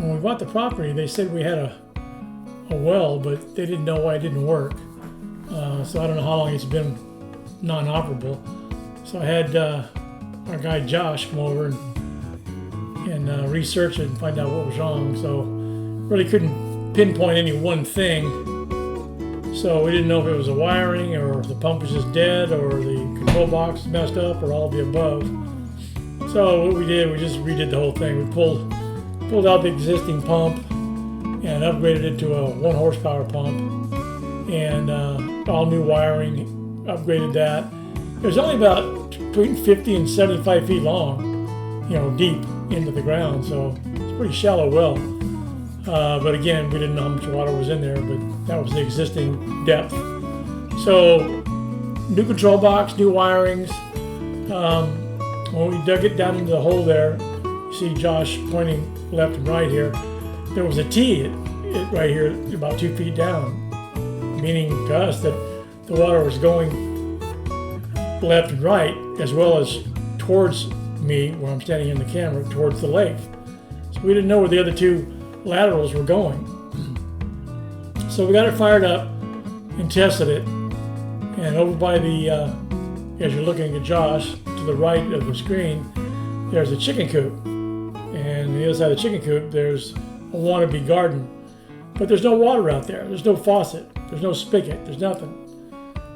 when we bought the property, they said we had a well, but they didn't know why it didn't work. So I don't know how long it's been non-operable. So I had our guy Josh come over and research it and find out what was wrong. So really couldn't pinpoint any one thing. So we didn't know if it was the wiring or if the pump was just dead or the control box was messed up or all of the above. So what we did, we just redid the whole thing. We pulled out the existing pump and upgraded it to a 1 horsepower pump, and all new wiring, upgraded that. It was only about between 50 and 75 feet long, deep into the ground, so it's a pretty shallow well. But again, we didn't know how much water was in there, but that was the existing depth. So new control box, new wirings. When we dug it down into the hole there, you see Josh pointing left and right here, there was a T right here about 2 feet down, meaning to us that the water was going left and right as well as towards me, where I'm standing in the camera, towards the lake. So we didn't know where the other two laterals were going. So we got it fired up and tested it, and over by the, as you're looking at Josh, to the right of the screen, there's a chicken coop. And on the other side of the chicken coop, there's a wannabe garden. But there's no water out there. There's no faucet. There's no spigot. There's nothing.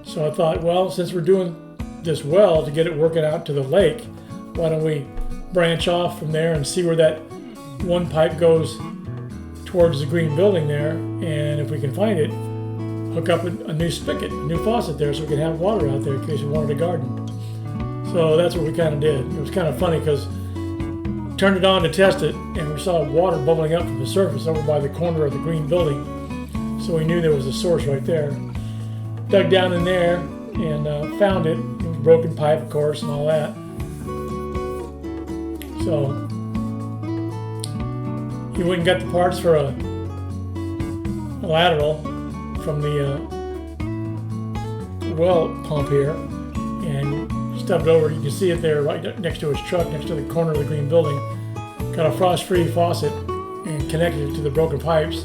So I thought, well, since we're doing this well to get it working out to the lake, why don't we branch off from there and see where that one pipe goes towards the green building there, and if we can find it, hook up a new spigot, a new faucet there so we can have water out there in case we wanted a garden. So that's what we kind of did. It was kind of funny because turned it on to test it, and we saw water bubbling up from the surface over by the corner of the green building. So we knew there was a source right there. Dug down in there and found it. It was broken pipe, of course, and all that. So he went and got the parts for a lateral from the well pump here and stubbed over. You can see it there right next to his truck, next to the corner of the green building. Got a frost-free faucet and connected it to the broken pipes.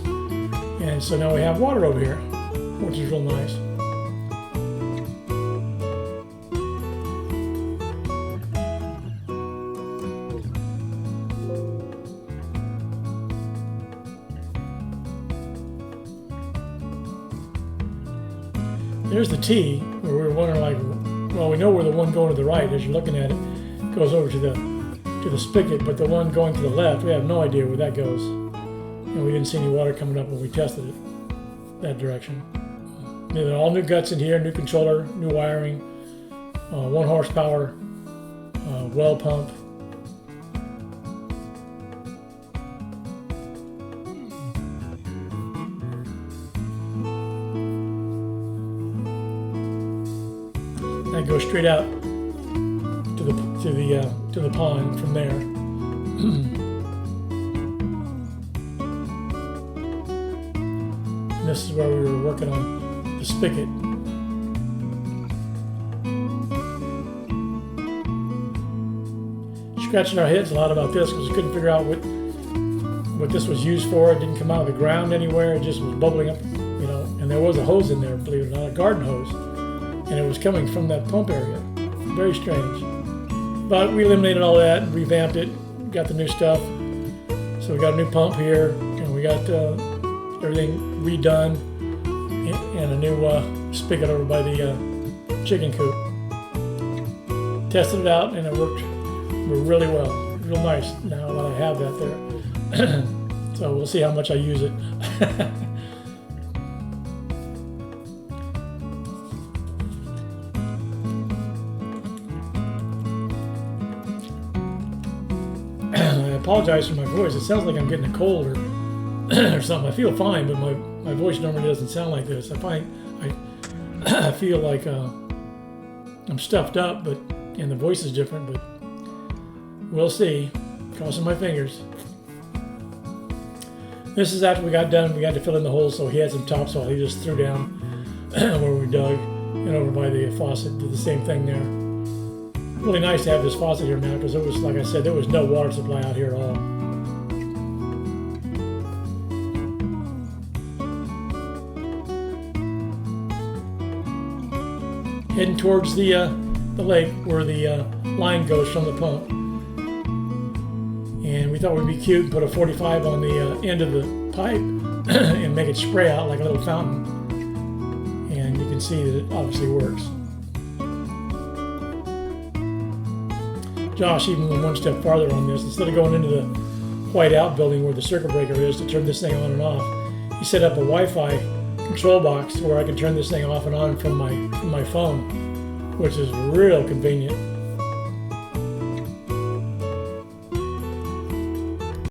And so now we have water over here, which is real nice. There's the T, where we were wondering, like, well, we know where the one going to the right, as you're looking at it, goes over to the spigot, but the one going to the left, we have no idea where that goes. And we didn't see any water coming up when we tested it that direction. There are all new guts in here, new controller, new wiring, 1 horsepower well pump. That goes straight out to the pond from there. And this is where we were working on the spigot. Scratching our heads a lot about this because we couldn't figure out what this was used for. It didn't come out of the ground anywhere. It just was bubbling up, and there was a hose in there, believe it or not, a garden hose. And it was coming from that pump area. Very strange. But we eliminated all that, revamped it, got the new stuff. So we got a new pump here, and we got everything redone, and a new spigot over by the chicken coop. Tested it out, and it worked really well. Real nice now that I have that there. So we'll see how much I use it. I apologize for my voice. It sounds like I'm getting a cold or something. I feel fine, but my voice normally doesn't sound like this. I feel like I'm stuffed up, and the voice is different, but we'll see. Crossing my fingers. This is after we got done. We had to fill in the holes, so he had some topsoil. He just threw down where we dug, and over by the faucet, did the same thing there. Really nice to have this faucet here now because it was, like I said, there was no water supply out here at all. heading towards the lake where the line goes from the pump. And we thought it would be cute and put a 45 on the end of the pipe and make it spray out like a little fountain. And you can see that it obviously works. Josh even went one step farther on this. Instead of going into the white outbuilding where the circuit breaker is to turn this thing on and off, he set up a Wi-Fi control box where I can turn this thing off and on from my phone, which is real convenient.